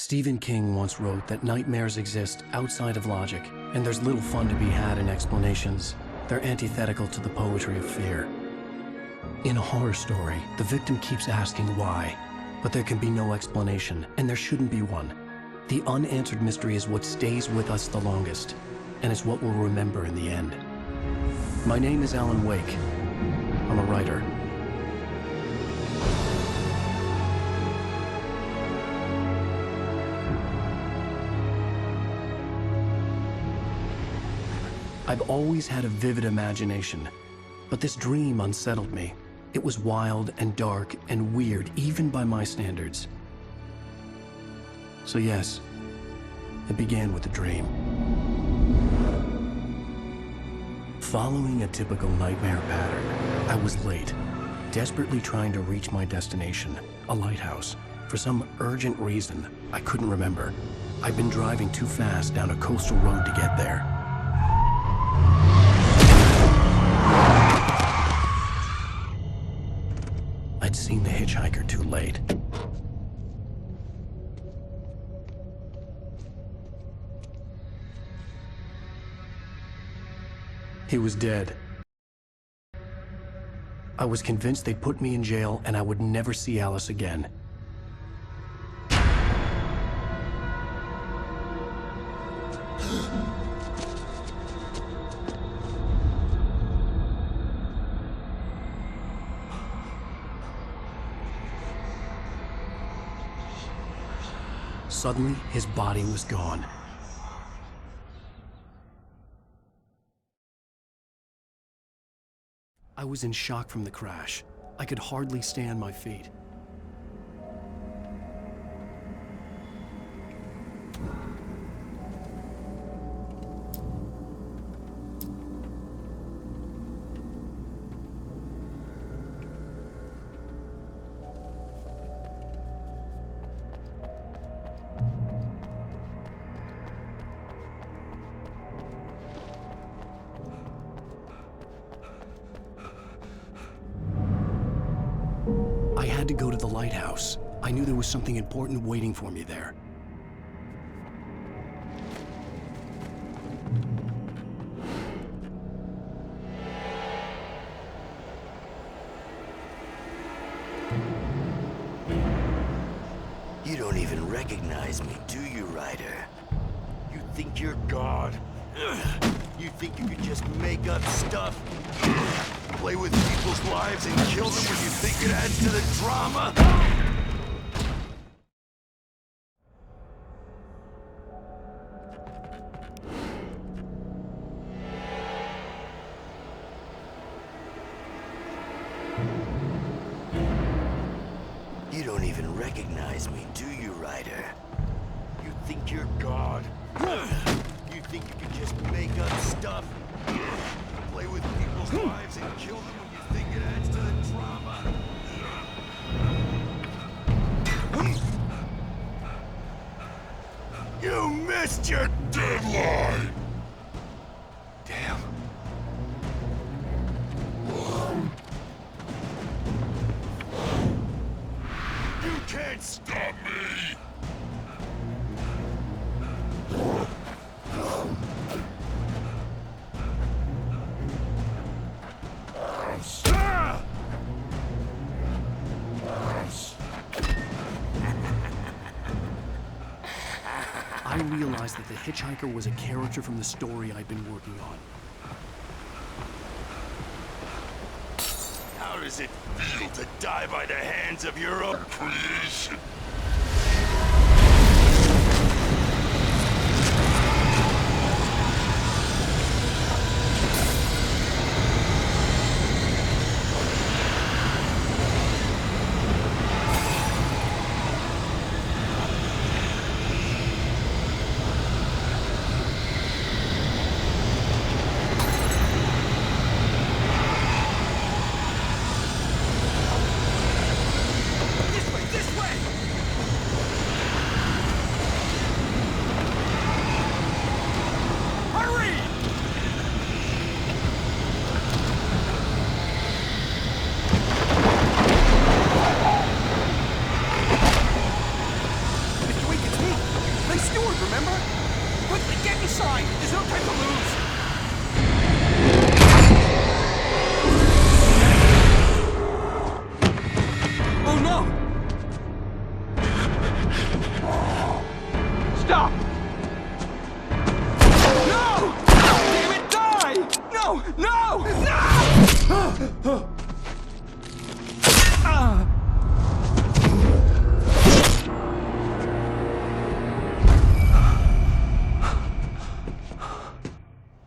Stephen King once wrote that nightmares exist outside of logic, and there's little fun to be had in explanations. They're antithetical to the poetry of fear. In a horror story, the victim keeps asking why, but there can be no explanation, and there shouldn't be one. The unanswered mystery is what stays with us the longest, and it's what we'll remember in the end. My name is Alan Wake. I'm a writer. I've always had a vivid imagination, but this dream unsettled me. It was wild and dark and weird, even by my standards. So yes, it began with a dream. Following a typical nightmare pattern, I was late, desperately trying to reach my destination, a lighthouse. For some urgent reason, I couldn't remember. I'd been driving too fast down a coastal road to get there. I'd seen the hitchhiker too late. He was dead. I was convinced they'd put me in jail and I would never see Alice again. Suddenly, his body was gone. I was in shock from the crash. I could hardly stay on my feet. I had to go to the lighthouse. I knew there was something important waiting for me there. You don't even recognize me, do you, Ryder? You think you're God? You think you could just make up stuff? Play with people's lives and kill them when you think it adds to the drama? You don't even recognize me, do you, Ryder? You think you're God? You think you can just make up stuff? Play with people's lives and kill them when you think it adds to the drama? You missed your deadline! Damn. You can't stop me! I realized that the hitchhiker was a character from the story I'd been working on. How does it feel to die by the hands of your own creation? This way! side! There's no time to lose! Oh no! Stop! No! Damn it, die! No! No! No!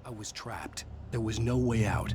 I was trapped. There was no way out.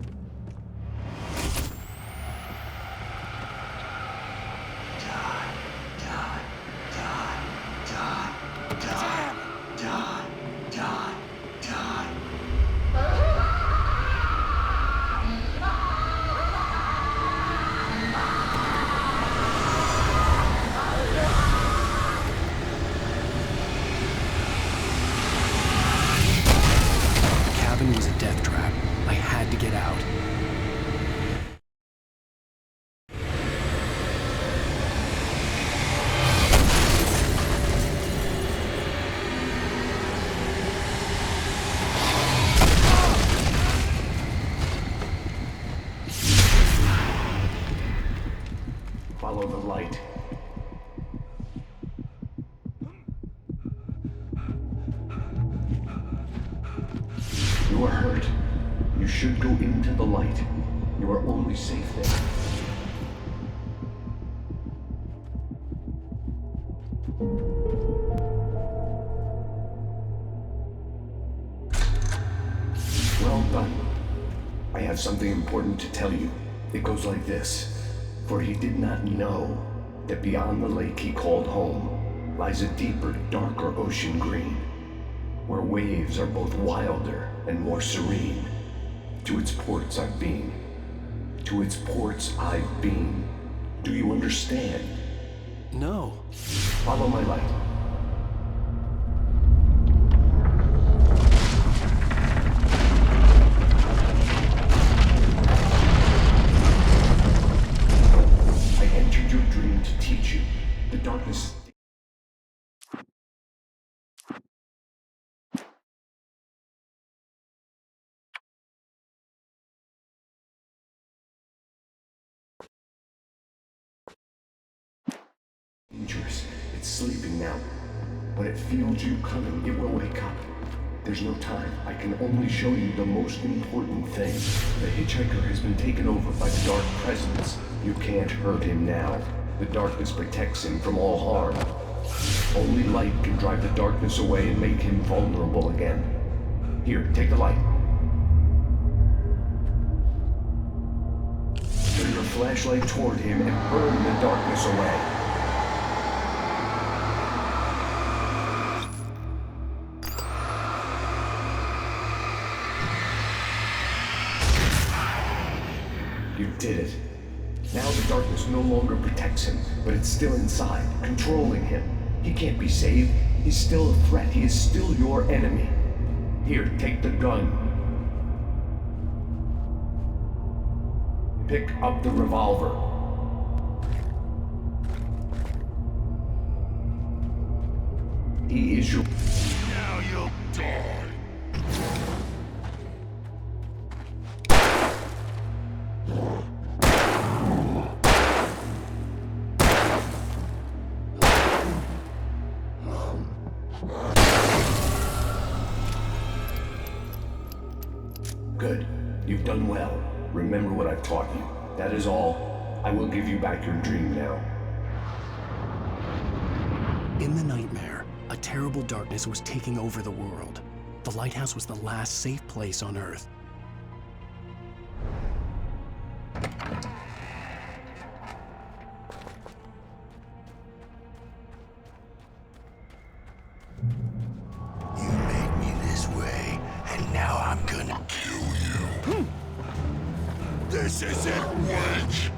The cabin was a death trap. I had to get out. Follow the light. You are hurt. You should go into the light. You are only safe there. Well done. I have something important to tell you. It goes like this. For he did not know that beyond the lake he called home lies a deeper, darker ocean green, where waves are both wilder and more serene. To its ports I've been. To its ports I've been. Do you understand? No. Follow my light. I entered your dream to teach you. The darkness. Dangerous. It's sleeping now. When it feels you coming, it will wake up. There's no time. I can only show you the most important thing. The hitchhiker has been taken over by the Dark Presence. You can't hurt him now. The darkness protects him from all harm. Only light can drive the darkness away and make him vulnerable again. Here, take the light. Turn your flashlight toward him and burn the darkness away. You did it. Now the darkness no longer protects him, but it's still inside, controlling him. He can't be saved. He's still a threat. He is still your enemy. Here, take the gun. Pick up the revolver. He is your... Now you'll die. Good. You've done well. Remember what I've taught you. That is all. I will give you back your dream now. In the nightmare, a terrible darkness was taking over the world. The lighthouse was the last safe place on Earth. You made me this way, and now I'm gonna kill you. This isn't Wedge!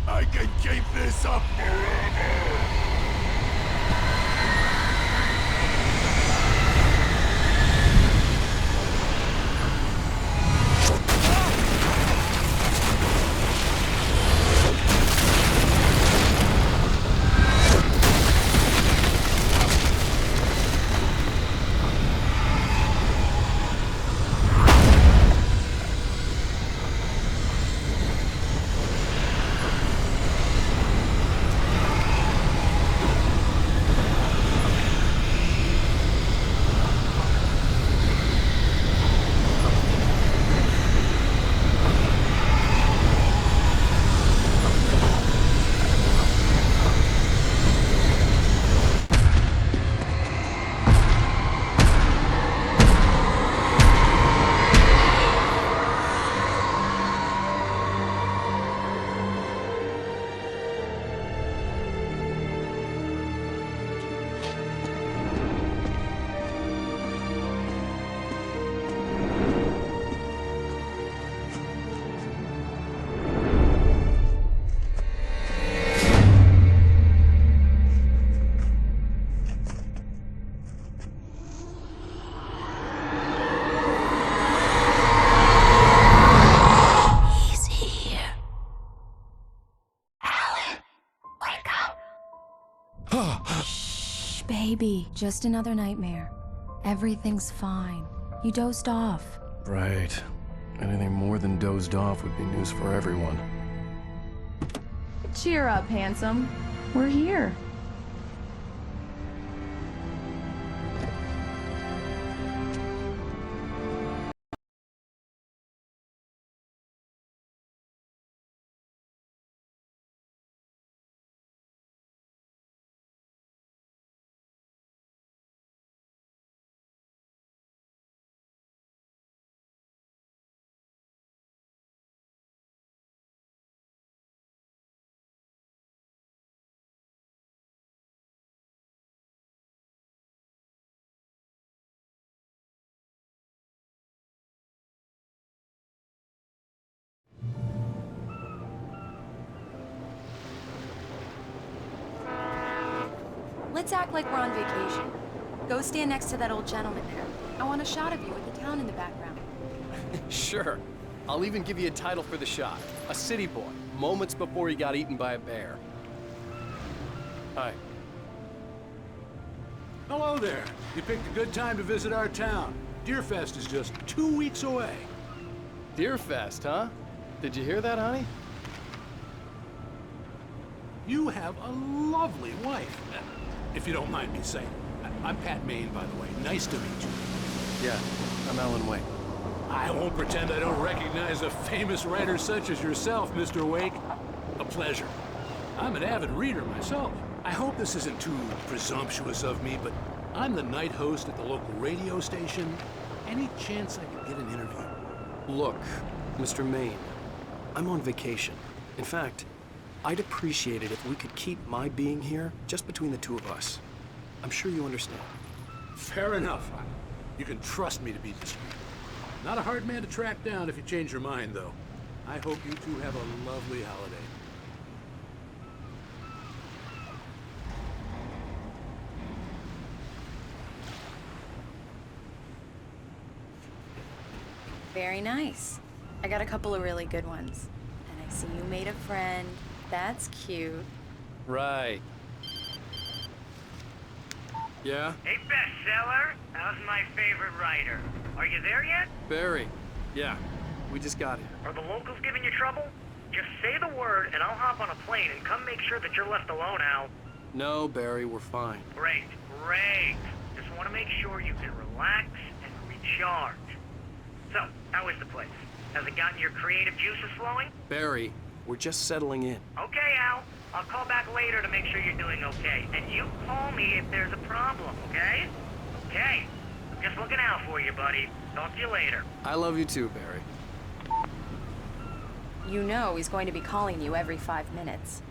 I can keep this up forever! Shh, baby. Just another nightmare. Everything's fine. You dozed off. Right. Anything more than dozed off would be news for everyone. Cheer up, handsome. We're here. Let's act like we're on vacation. Go stand next to that old gentleman there. I want a shot of you with the town in the background. Sure. I'll even give you a title for the shot. A city boy, moments before he got eaten by a bear. Hi. Hello there. You picked a good time to visit our town. Deerfest is just 2 weeks away. Deerfest, huh? Did you hear that, honey? You have a lovely wife, if you don't mind me saying. I'm Pat Maine, by the way. Nice to meet you. Yeah, I'm Alan Wake. I won't pretend I don't recognize a famous writer such as yourself, Mr. Wake. A pleasure. I'm an avid reader myself. I hope this isn't too presumptuous of me, but I'm the night host at the local radio station. Any chance I could get an interview? Look, Mr. Maine, I'm on vacation. In fact, I'd appreciate it if we could keep my being here just between the two of us. I'm sure you understand. Fair enough. You can trust me to be discreet. Not a hard man to track down if you change your mind, though. I hope you two have a lovely holiday. Very nice. I got a couple of really good ones. And I see you made a friend. That's cute. Right. Yeah? Hey, bestseller. How's my favorite writer? Are you there yet? Barry. Yeah, we just got here. Are the locals giving you trouble? Just say the word and I'll hop on a plane and come make sure that you're left alone, Al. No, Barry, we're fine. Great, great. Just want to make sure you can relax and recharge. So, how is the place? Has it gotten your creative juices flowing? Barry, we're just settling in. Okay, Al. I'll call back later to make sure you're doing okay. And you call me if there's a problem, okay? Okay. I'm just looking out for you, buddy. Talk to you later. I love you too, Barry. You know he's going to be calling you every 5 minutes.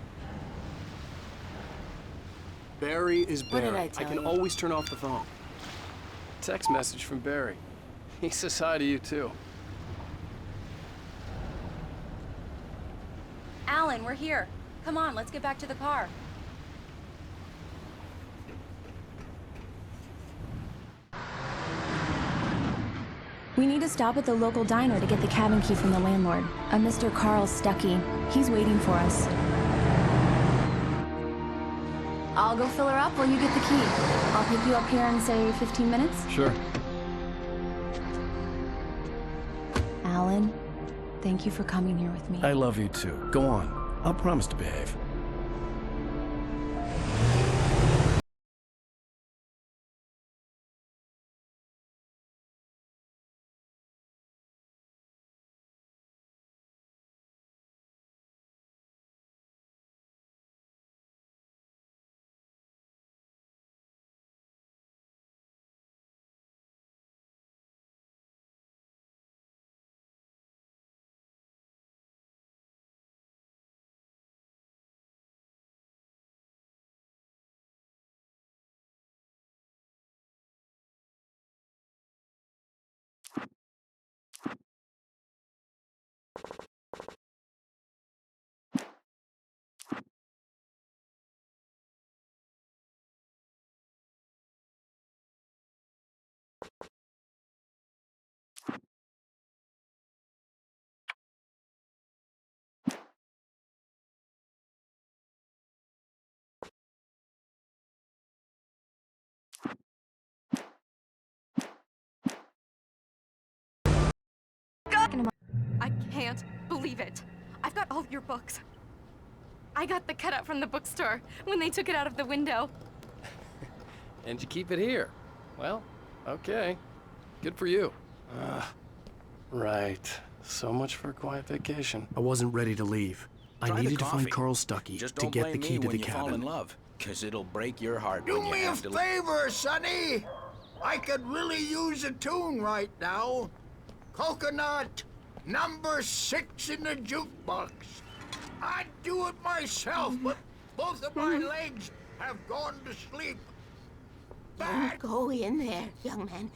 Barry is What Barry. did I tell can you? always turn off the phone. Text message from Barry. He says hi to you too. Alan, we're here. Come on, let's get back to the car. We need to stop at the local diner to get the cabin key from the landlord, a Mr. Carl Stuckey. He's waiting for us. I'll go fill her up while you get the key. I'll pick you up here in, say, 15 minutes? Sure. Alan, thank you for coming here with me. I love you too. Go on. I'll promise to behave. I can't believe it. I've got all your books. I got the cutout from the bookstore when they took it out of the window. And you keep it here. Well, okay. Good for you. Right. So much for a quiet vacation. I wasn't ready to leave. I Try the needed to find coffee. Carl Stuckey Just to don't get the blame key me to when the you fall in cabin. love, 'cause it'll break your heart Do when you me a have to... favor, Sonny. I could really use a tune right now. Coconut, number 6 in the jukebox. I'd do it myself, but both of my legs have gone to sleep. Don't go in there, young man.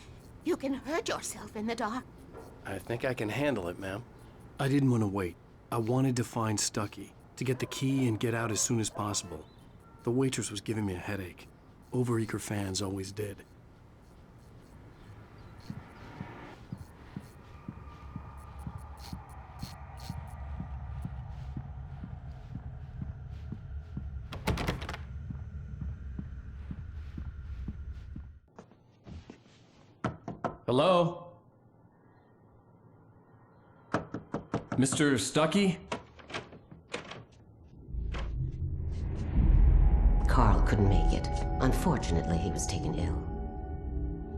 You can hurt yourself in the dark. I think I can handle it, ma'am. I didn't want to wait. I wanted to find Stuckey, to get the key and get out as soon as possible. The waitress was giving me a headache. Overeager fans always did. Hello? Mr. Stuckey? Carl couldn't make it. Unfortunately, he was taken ill.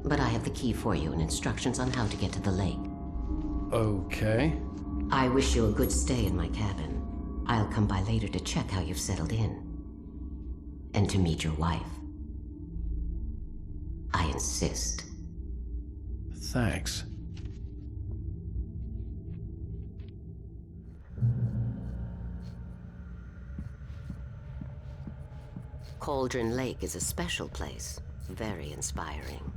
But I have the key for you and instructions on how to get to the lake. Okay. I wish you a good stay in my cabin. I'll come by later to check how you've settled in. And to meet your wife. I insist. Thanks. Cauldron Lake is a special place. Very inspiring.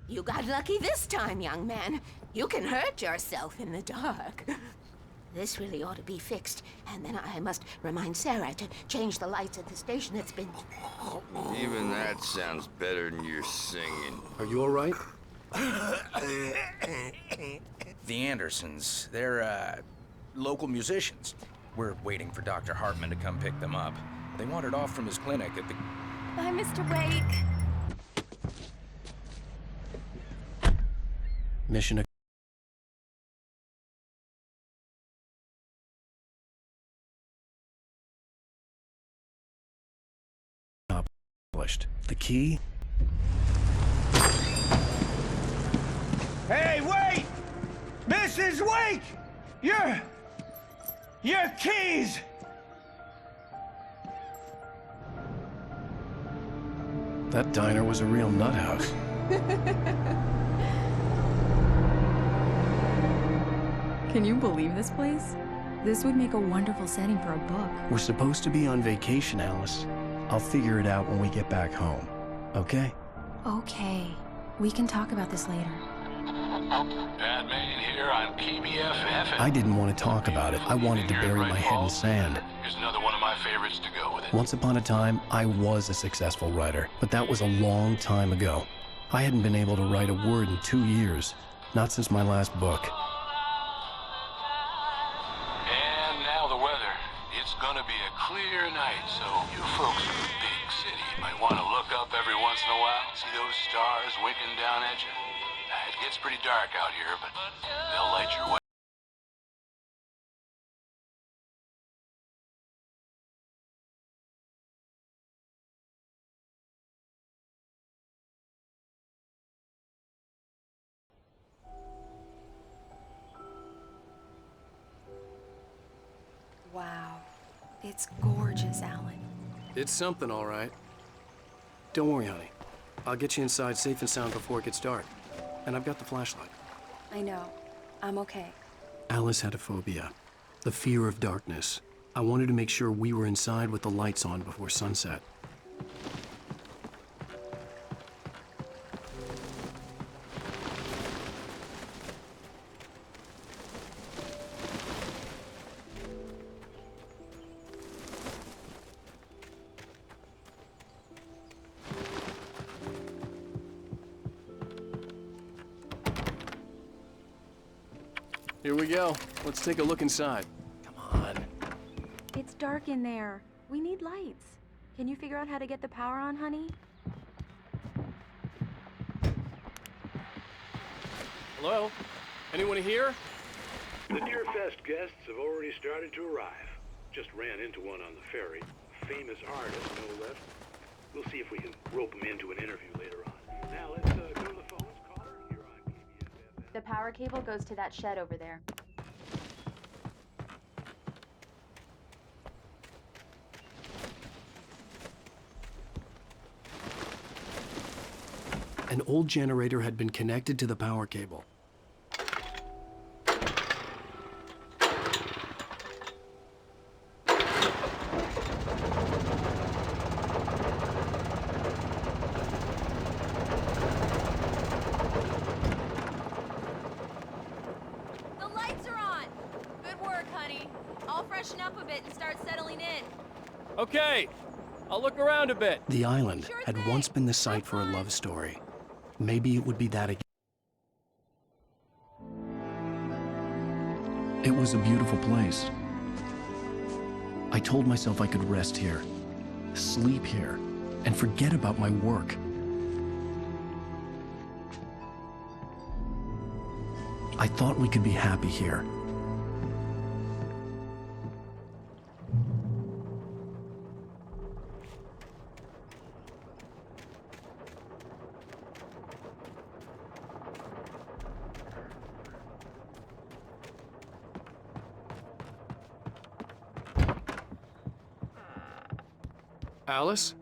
You got lucky this time, young man. You can hurt yourself in the dark. This really ought to be fixed, and then I must remind Sarah to change the lights at the station. It's been... Even that sounds better than your singing. Are you all right? The Andersons, they're, local musicians. We're waiting for Dr. Hartman to come pick them up. They wandered off from his clinic at the... Bye, Mr. Wake. Mission accomplished. The key? Hey, wait! Mrs. Wake! Your keys! That diner was a real nut house. Can you believe this place? This would make a wonderful setting for a book. We're supposed to be on vacation, Alice. I'll figure it out when we get back home. Okay? Okay. We can talk about this later. Bad man here on PBFF. I didn't want to talk about it. I wanted to bury my head in sand. Here's another one of my favorites to go with it. Once upon a time, I was a successful writer, but that was a long time ago. I hadn't been able to write a word in 2 years, not since my last book. And now the weather. It's gonna be a clear night, so you folks in the big city might want to look up every once in a while, see those stars winking down at you. It gets pretty dark out here, but they'll light your way. Wow. It's gorgeous, Alan. It's something, all right. Don't worry, honey. I'll get you inside safe and sound before it gets dark. And I've got the flashlight. I know. I'm okay. Alice had a phobia, the fear of darkness. I wanted to make sure we were inside with the lights on before sunset. Here we go. Let's take a look inside. Come on. It's dark in there. We need lights. Can you figure out how to get the power on, honey? Hello? Anyone here? The Deerfest guests have already started to arrive. Just ran into one on the ferry. A famous artist, no less. We'll see if we can rope him into an interview later on. Now let's go to the phones. Caller, you're on KBFF. The power cable goes to that shed over there. An old generator had been connected to the power cable. The lights are on! Good work, honey. I'll freshen up a bit and start settling in. Okay. I'll look around a bit. The island had once been the site for a love story. Maybe it would be that again. It was a beautiful place. I told myself I could rest here, sleep here, and forget about my work. I thought we could be happy here. Alice?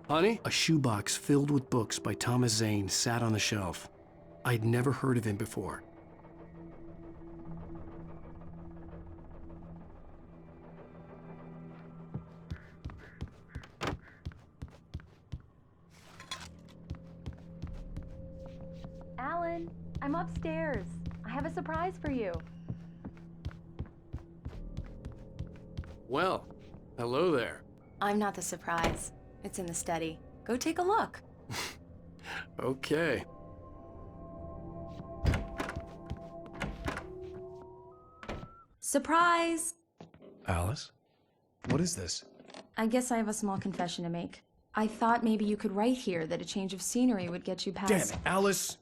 Honey? A shoebox filled with books by Thomas Zane sat on the shelf. I'd never heard of him before. Alan, I'm upstairs. I have a surprise for you. Well, hello there. I'm not the surprise. It's in the study. Go take a look. Okay. Surprise! Alice? What is this? I guess I have a small confession to make. I thought maybe you could write here that a change of scenery would get you past... Damn it, Alice!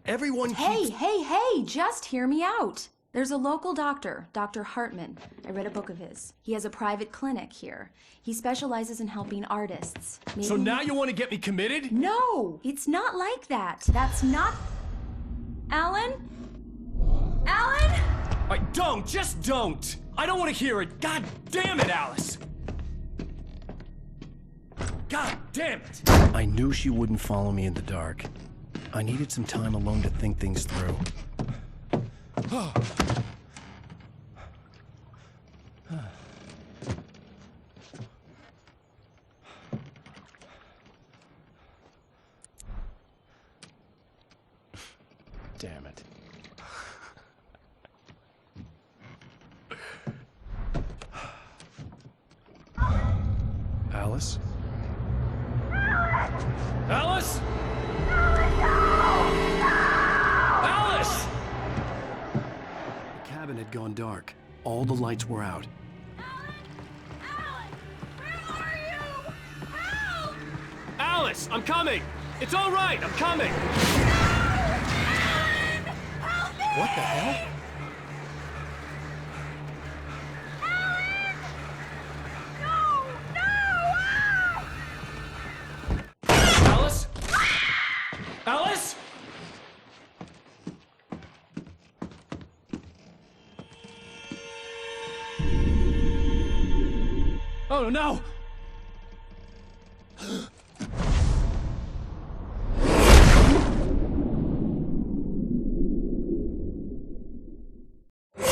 Everyone keeps... Hey, just hear me out! There's a local doctor, Dr. Hartman. I read a book of his. He has a private clinic here. He specializes in helping artists. So now you want to get me committed? No! It's not like that. That's not... Alan? Alan? Just don't! I don't want to hear it! God damn it, Alice! God damn it! I knew she wouldn't follow me in the dark. I needed some time alone to think things through. Damn it. Alice? Alice? Alice! The cabin had gone dark. All the lights were out. Alice, I'm coming! It's all right, I'm coming! What the hell? Alice? Alice? Oh no!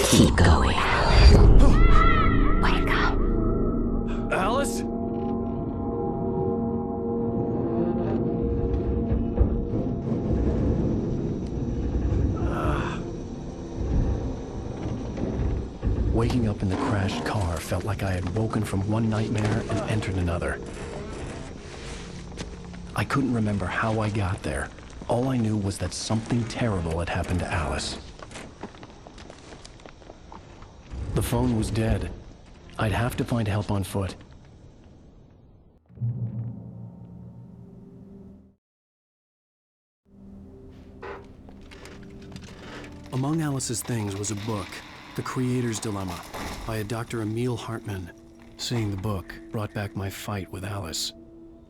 Keep going. Wake up. Alice? Waking up in the crashed car felt like I had woken from one nightmare and entered another. I couldn't remember how I got there. All I knew was that something terrible had happened to Alice. The phone was dead. I'd have to find help on foot. Among Alice's things was a book, The Creator's Dilemma, by a Dr. Emil Hartman. Seeing the book brought back my fight with Alice.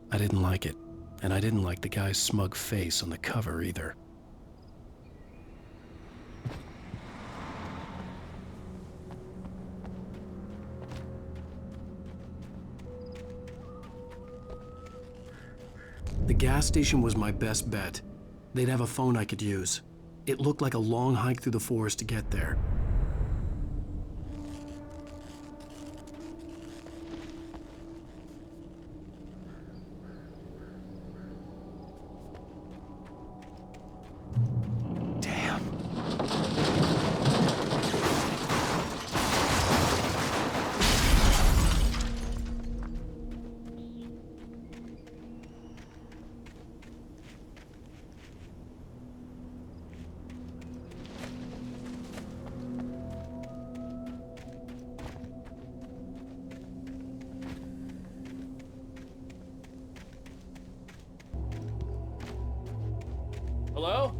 I didn't like it, and I didn't like the guy's smug face on the cover either. The gas station was my best bet. They'd have a phone I could use. It looked like a long hike through the forest to get there. Hello?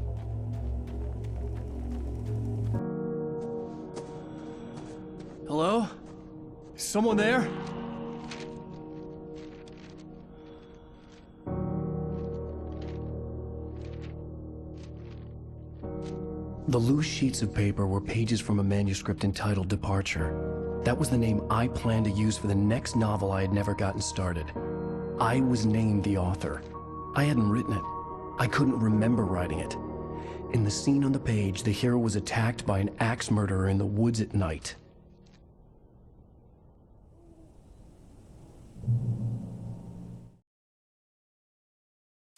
Hello? Is someone there? The loose sheets of paper were pages from a manuscript entitled Departure. That was the name I planned to use for the next novel I had never gotten started. I was named the author. I hadn't written it. I couldn't remember writing it. In the scene on the page, the hero was attacked by an axe murderer in the woods at night.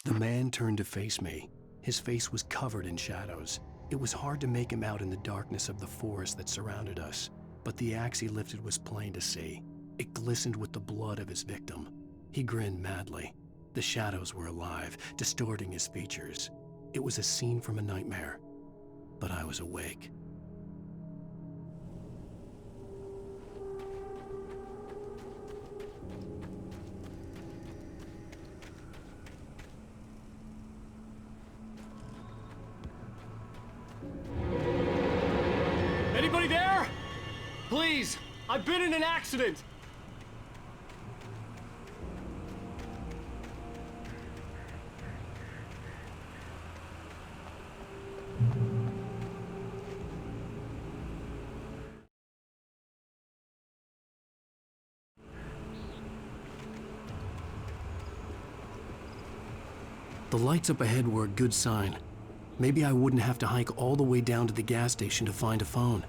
The man turned to face me. His face was covered in shadows. It was hard to make him out in the darkness of the forest that surrounded us, but the axe he lifted was plain to see. It glistened with the blood of his victim. He grinned madly. The shadows were alive, distorting his features. It was a scene from a nightmare, but I was awake. Anybody there? Please, I've been in an accident. The lights up ahead were a good sign. Maybe I wouldn't have to hike all the way down to the gas station to find a phone.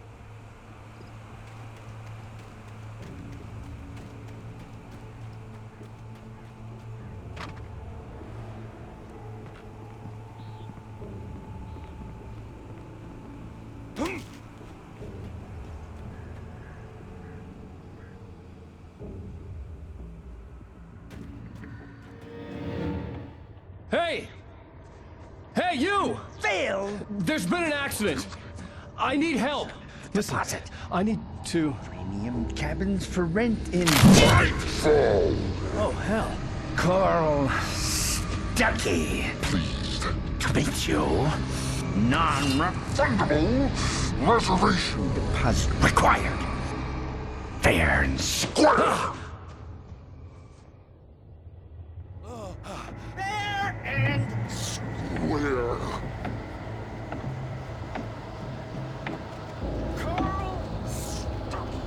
you! Phil! There's been an accident. I need help. Listen, I need to... Premium cabins for rent in... Oh, hell. Carl Stuckey. Pleased to meet you. Non-refundable reservation deposit required. Fair and square. Fair and square. Carl Stuckey.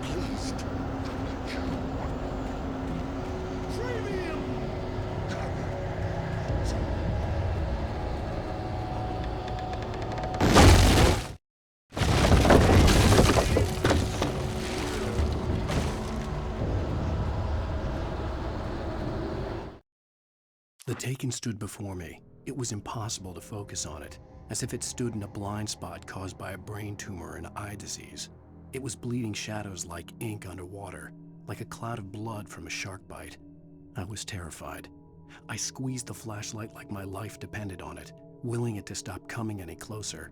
Pleased to meet you. Premium. The Taken stood before me. It was impossible to focus on it, as if it stood in a blind spot caused by a brain tumor and eye disease. It was bleeding shadows like ink underwater, like a cloud of blood from a shark bite. I was terrified. I squeezed the flashlight like my life depended on it, willing it to stop coming any closer.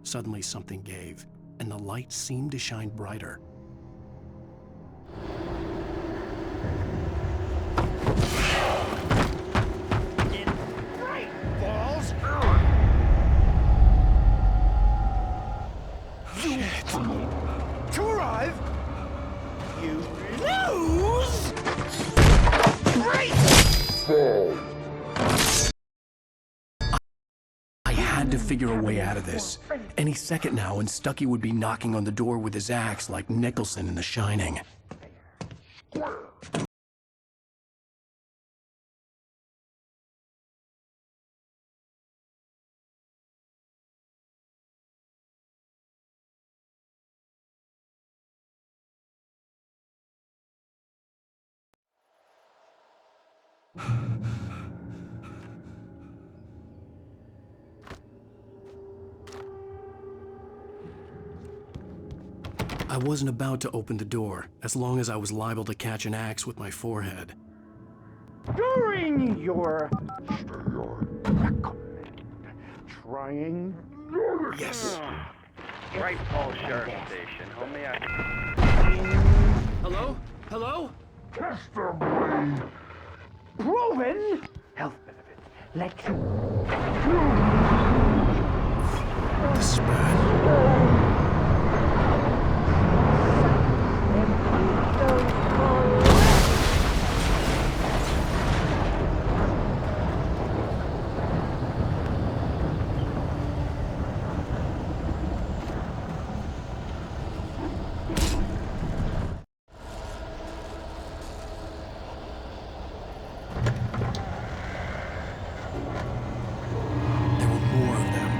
Suddenly something gave, and the light seemed to shine brighter. Balls. To arrive, you lose. Great. I had to figure a way out of this. Any second now, and Stuckey would be knocking on the door with his axe like Nicholson in The Shining. I wasn't about to open the door, as long as I was liable to catch an axe with my forehead. During your trying. Yes. Right Falls Sheriff Station. Homie, Hello? Hello? Testimony. Proven health benefits. Let you. This is bad. There were more of them.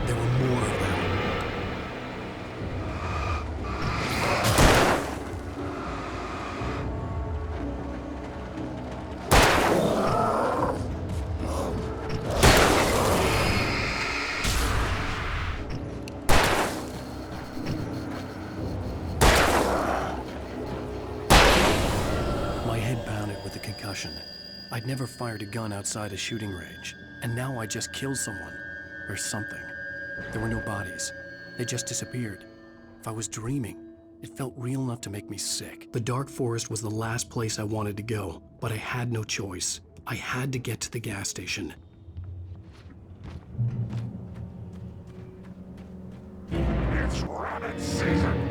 There were more of them. My head pounded with a concussion. I'd never fired a gun outside a shooting range, and now I just killed someone. Or something. There were no bodies. They just disappeared. If I was dreaming, it felt real enough to make me sick. The dark forest was the last place I wanted to go, but I had no choice. I had to get to the gas station. It's rabbit season.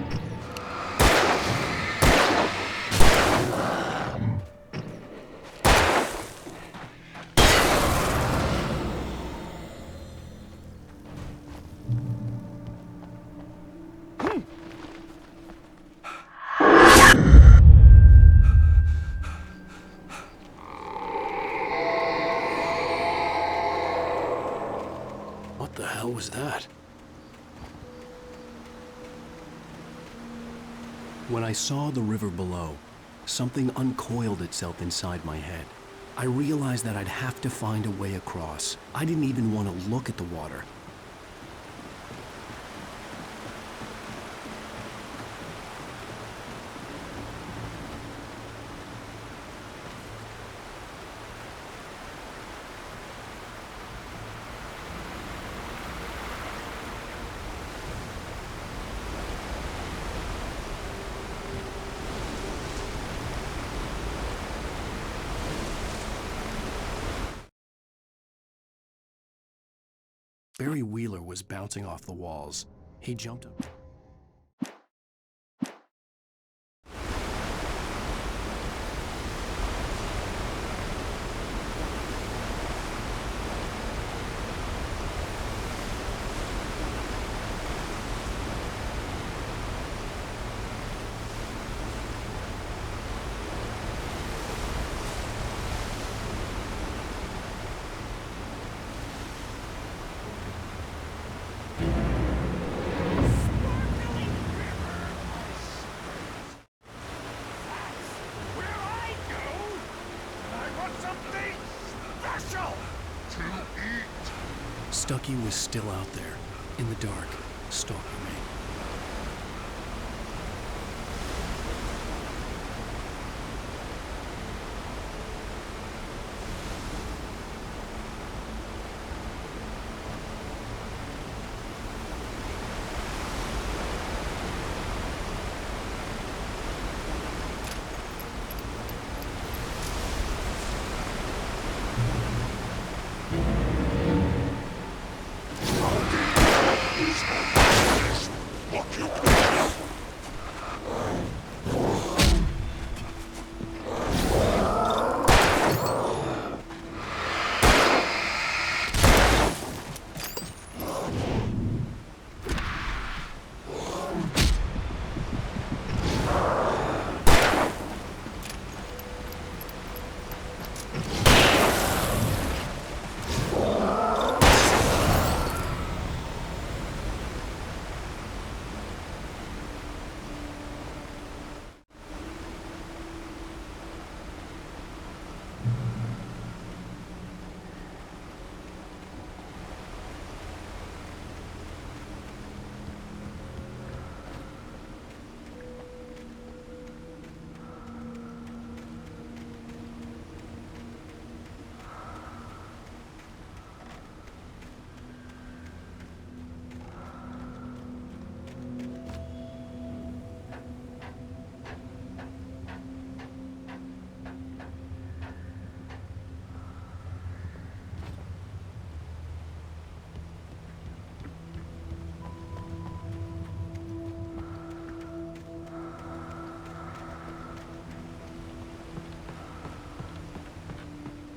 hell was that? When I saw the river below, something uncoiled itself inside my head. I realized that I'd have to find a way across. I didn't even want to look at the water. Barry Wheeler was bouncing off the walls. He jumped up. Stucky was still out there, in the dark, stalking me.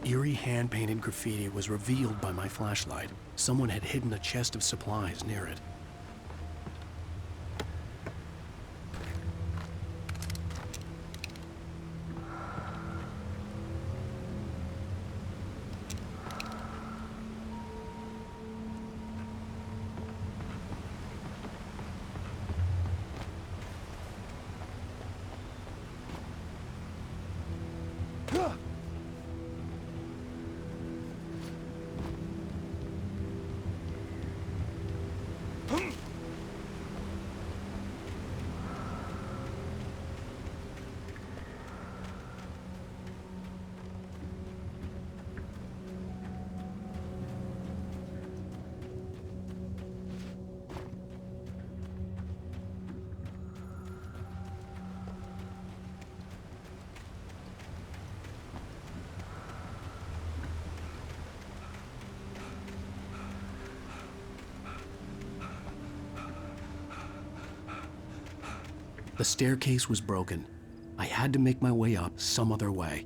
Eerie hand-painted graffiti was revealed by my flashlight. Someone had hidden a chest of supplies near it. The staircase was broken. I had to make my way up some other way.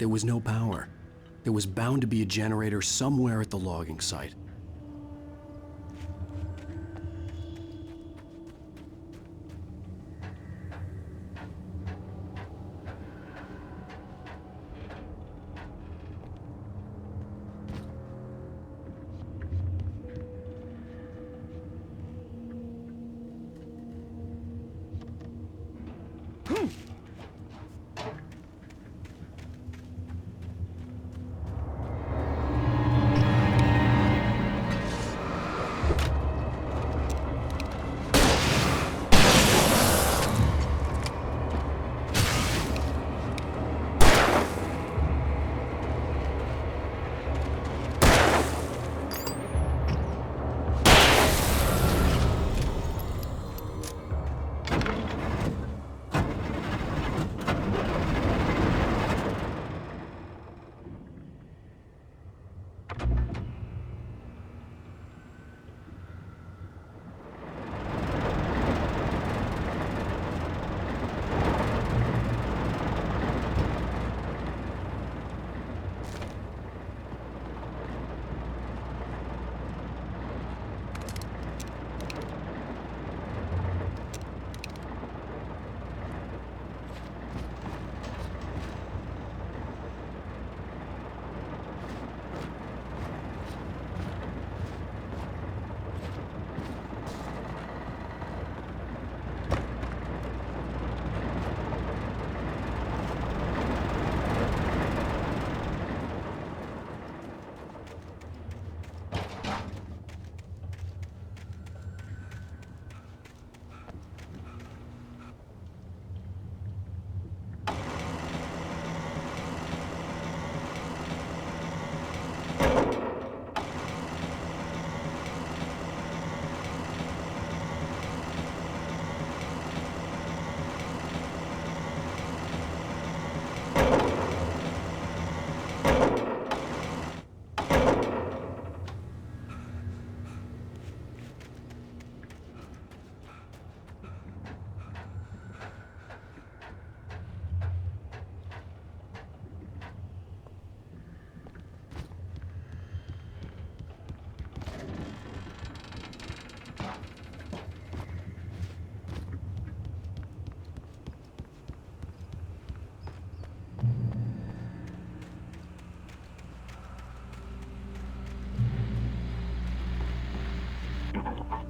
There was no power. There was bound to be a generator somewhere at the logging site.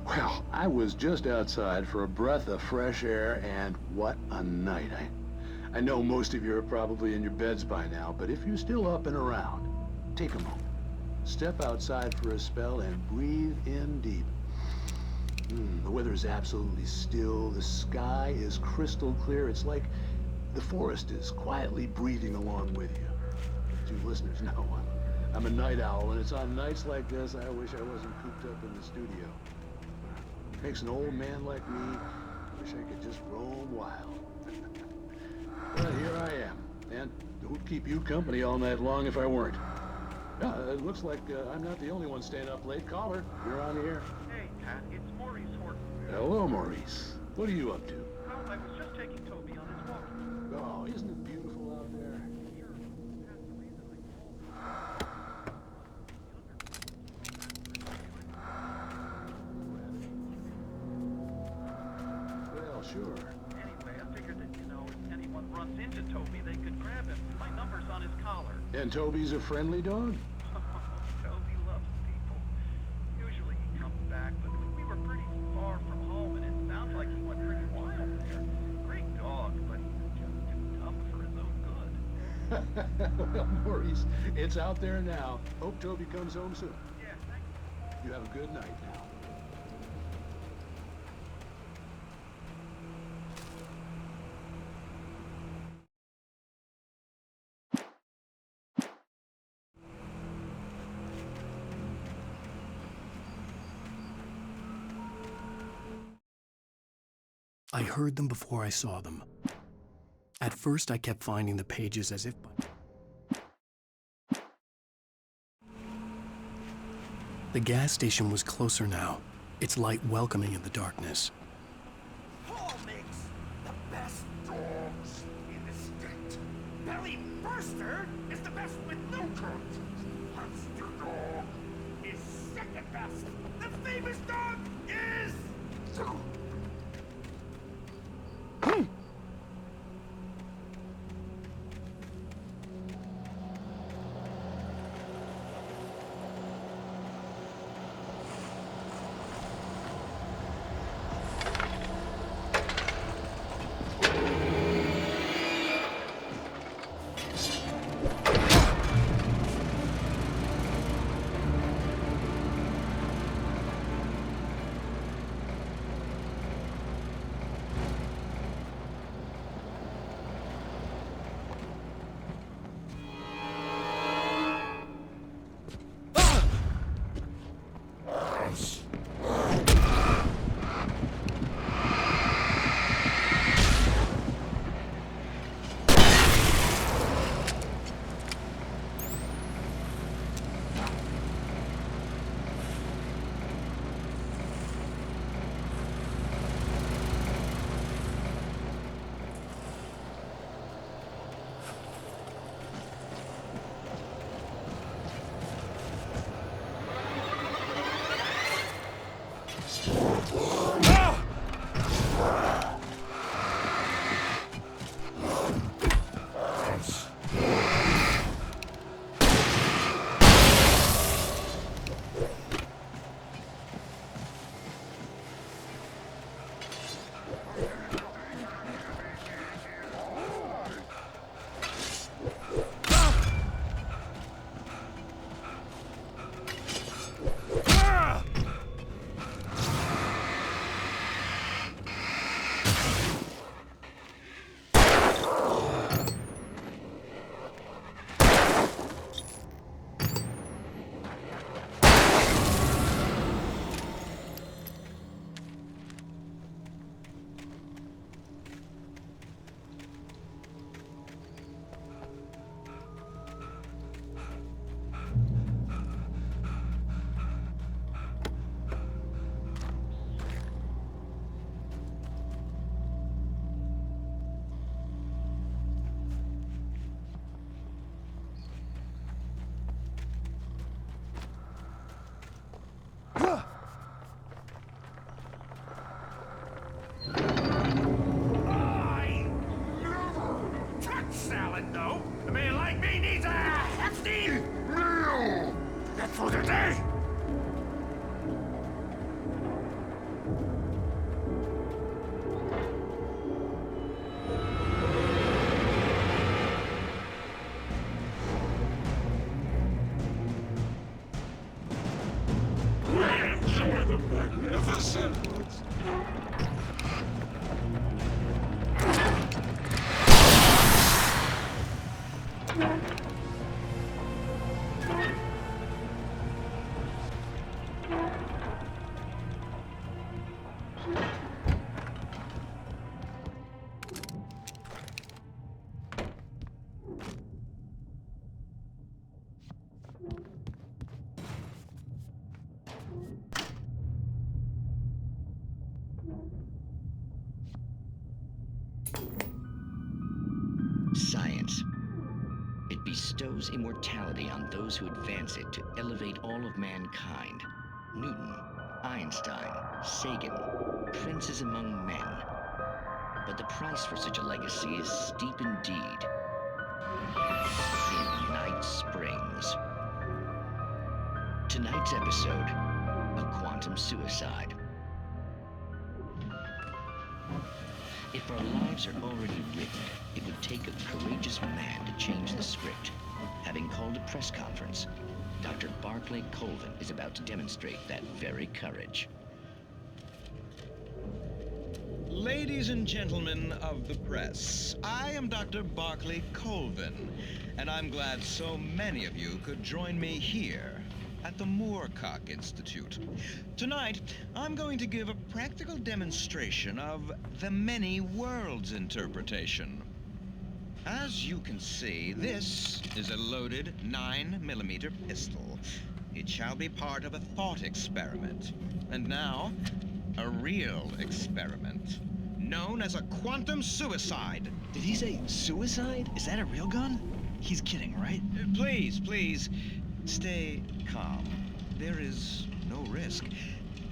Well, I was just outside for a breath of fresh air, and what a night. I know most of you are probably in your beds by now, but if you're still up and around, take a moment. Step outside for a spell and breathe in deep. The weather is absolutely still. The sky is crystal clear. It's like the forest is quietly breathing along with you. To you listeners, know I'm a night owl, and it's on nights like this I wish I wasn't cooped up in the studio. Makes an old man like me wish I could just roam wild. But here I am, and who'd keep you company all night long if I weren't? It looks like I'm not the only one staying up late. Caller, you're on the air. Hey, Pat, it's Maurice Horton. Hello, Maurice. What are you up to? Well, I was just taking Toby on his walk. Oh, isn't it beautiful out there? Sure. Pat, the reason I called. Well, sure. Anyway, I figured that, if anyone runs into Toby, they could grab him. My number's on his collar. And Toby's a friendly dog? Toby loves people. Usually he comes back, but we were pretty far from home, and it sounds like he went pretty wild there. Great dog, but he's just too tough for his own good. Well, Maurice, it's out there now. Hope Toby comes home soon. Yeah, thank you. You have a good night now. I heard them before I saw them. At first, I kept finding the pages as if by... The gas station was closer now, its light welcoming in the darkness. Paul makes the best dogs in the state. Belly Burster is the best with no corpses. Monster Dog is second best. The famous dog is... Salad, though. A man like me needs a hefty meal. That's for today. Enjoy the magnificent. Science. It bestows immortality on those who advance it to elevate all of mankind. Newton, Einstein, Sagan, princes among men. But the price for such a legacy is steep indeed. In Night Springs. Tonight's episode, a quantum suicide. If our lives are already written, it would take a courageous man to change the script. Having called a press conference, Dr. Barclay Colvin is about to demonstrate that very courage. Ladies and gentlemen of the press, I am Dr. Barclay Colvin, and I'm glad so many of you could join me here at the Moorcock Institute. Tonight, I'm going to give a practical demonstration of the many worlds interpretation. As you can see, this is a loaded 9mm pistol. It shall be part of a thought experiment. And now, a real experiment. known as a quantum suicide. Did he say suicide? Is that a real gun? He's kidding, right? Please, please, stay calm. There is no risk.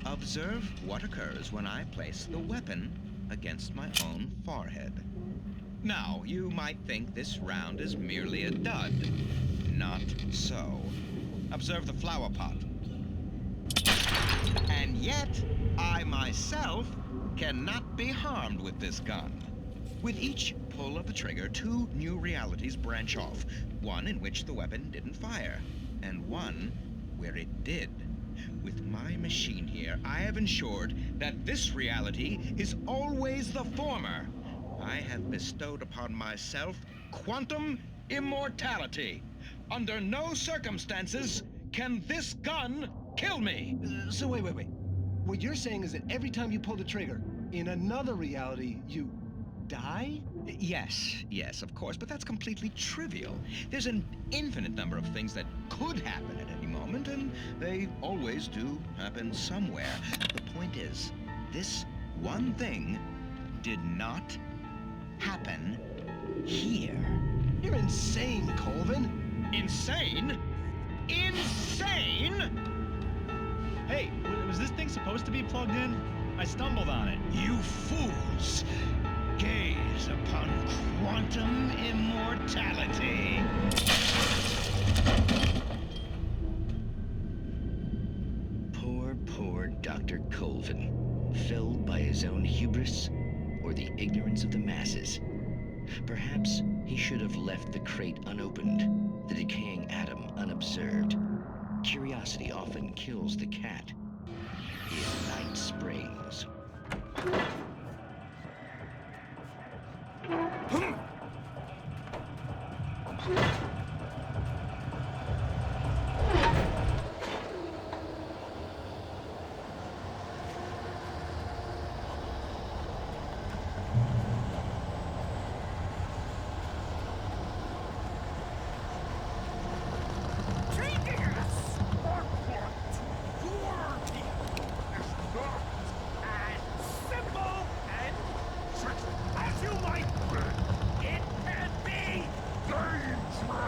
Observe what occurs when I place the weapon against my own forehead. Now, you might think this round is merely a dud. Not so. Observe the flower pot. And yet, I myself cannot be harmed with this gun. With each pull of the trigger, 2 new realities branch off. One in which the weapon didn't fire, and one where it did. With my machine here, I have ensured that this reality is always the former. I have bestowed upon myself quantum immortality. Under no circumstances can this gun kill me. So wait. What you're saying is that every time you pull the trigger, in another reality, you die? Yes, of course, but that's completely trivial. There's an infinite number of things that could happen at any moment, and they always do happen somewhere. The point is, this one thing did not happen here. You're insane, Colvin. Insane? Insane? Hey, was this thing supposed to be plugged in? I stumbled on it. You fools! Gaze upon quantum immortality. Poor Dr. Colvin, felled by his own hubris or the ignorance of the masses. Perhaps he should have left the crate unopened, the decaying atom unobserved. Curiosity often kills the cat. In Night Springs. As you might, it can be dangerous.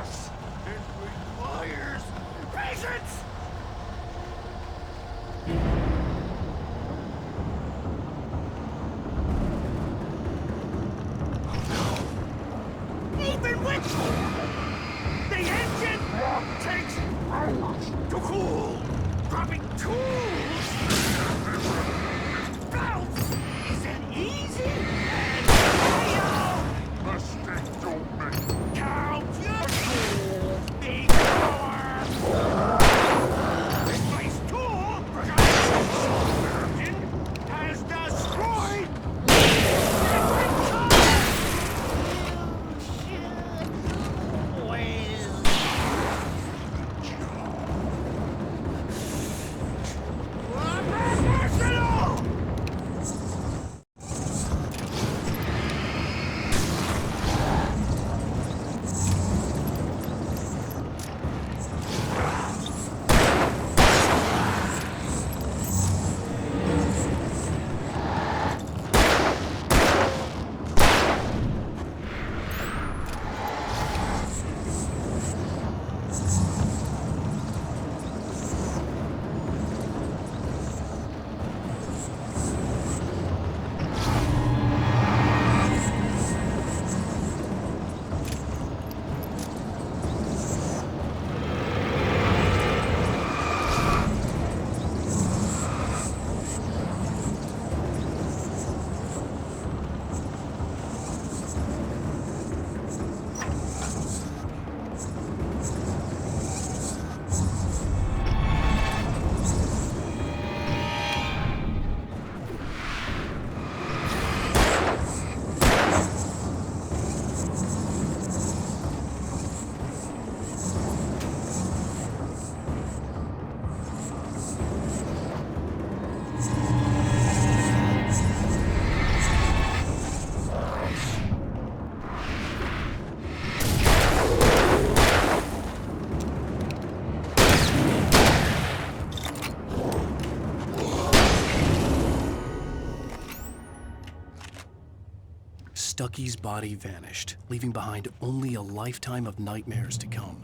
Stucky's body vanished, leaving behind only a lifetime of nightmares to come,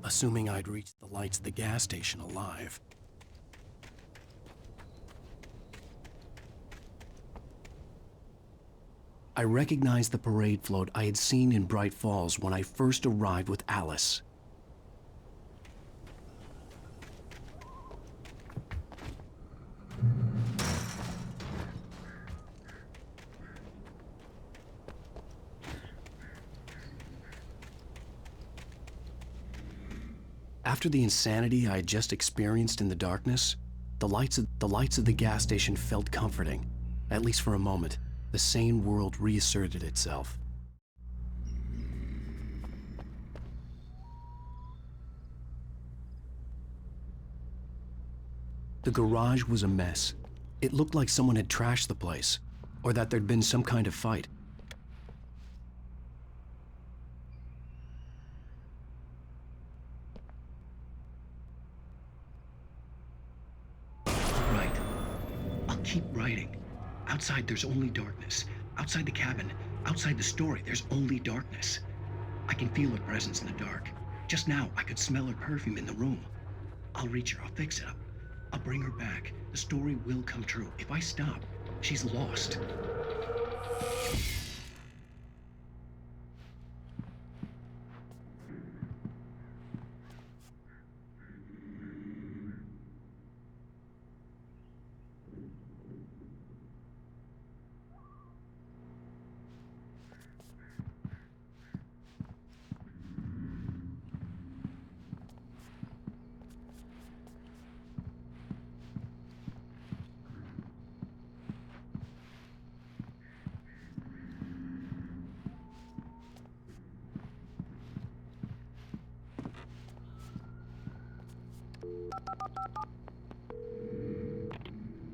assuming I'd reached the lights of the gas station alive. I recognized the parade float I had seen in Bright Falls when I first arrived with Alice. After the insanity I had just experienced in the darkness, the lights of the gas station felt comforting, at least for a moment. The sane world reasserted itself. The garage was a mess. It looked like someone had trashed the place, or that there'd been some kind of fight. All right, I'll keep writing. Outside, there's only darkness. Outside the cabin, outside the story, there's only darkness. I can feel her presence in the dark. Just now, I could smell her perfume in the room. I'll reach her, I'll fix it up. I'll bring her back. The story will come true. If I stop, she's lost.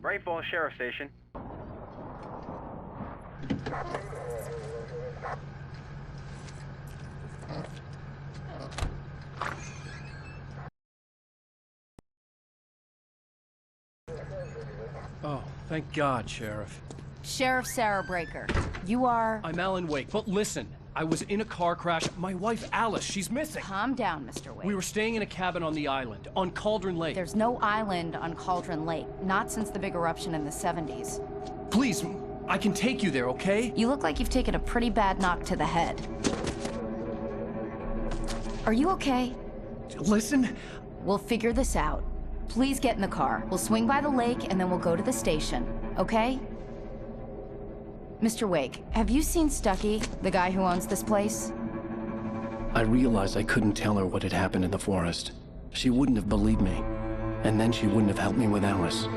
Bright Falls Sheriff Station. Oh, thank God, Sheriff. Sheriff Sarah Breaker. You are... I'm Alan Wake, but listen. I was in a car crash. My wife, Alice, she's missing. Calm down, Mr. Wake. We were staying in a cabin on the island, on Cauldron Lake. There's no island on Cauldron Lake, not since the big eruption in the 70s. Please, I can take you there, okay? You look like you've taken a pretty bad knock to the head. Are you okay? Listen. We'll figure this out. Please get in the car. We'll swing by the lake and then we'll go to the station, okay? Mr. Wake, have you seen Stucky, the guy who owns this place? I realized I couldn't tell her what had happened in the forest. She wouldn't have believed me, and then she wouldn't have helped me with Alice.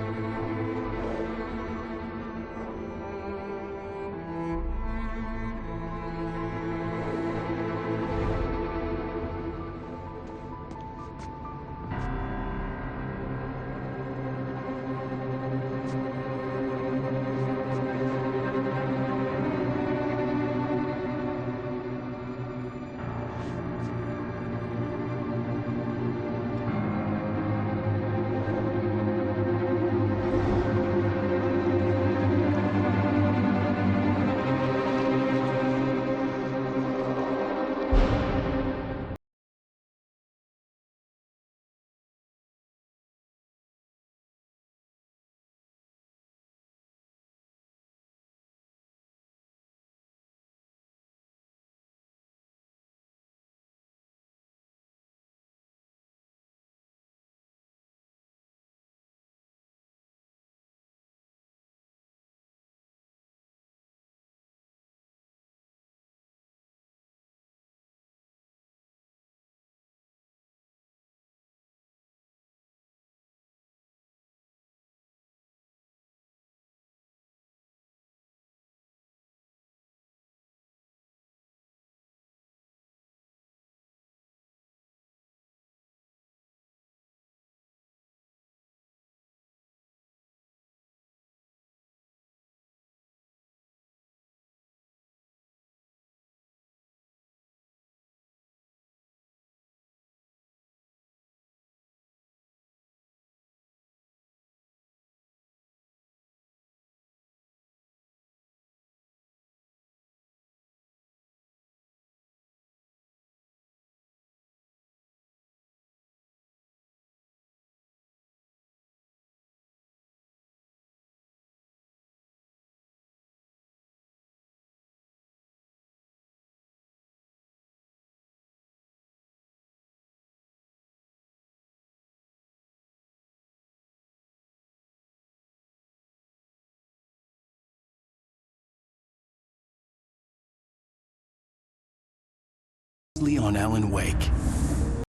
on Alan Wake.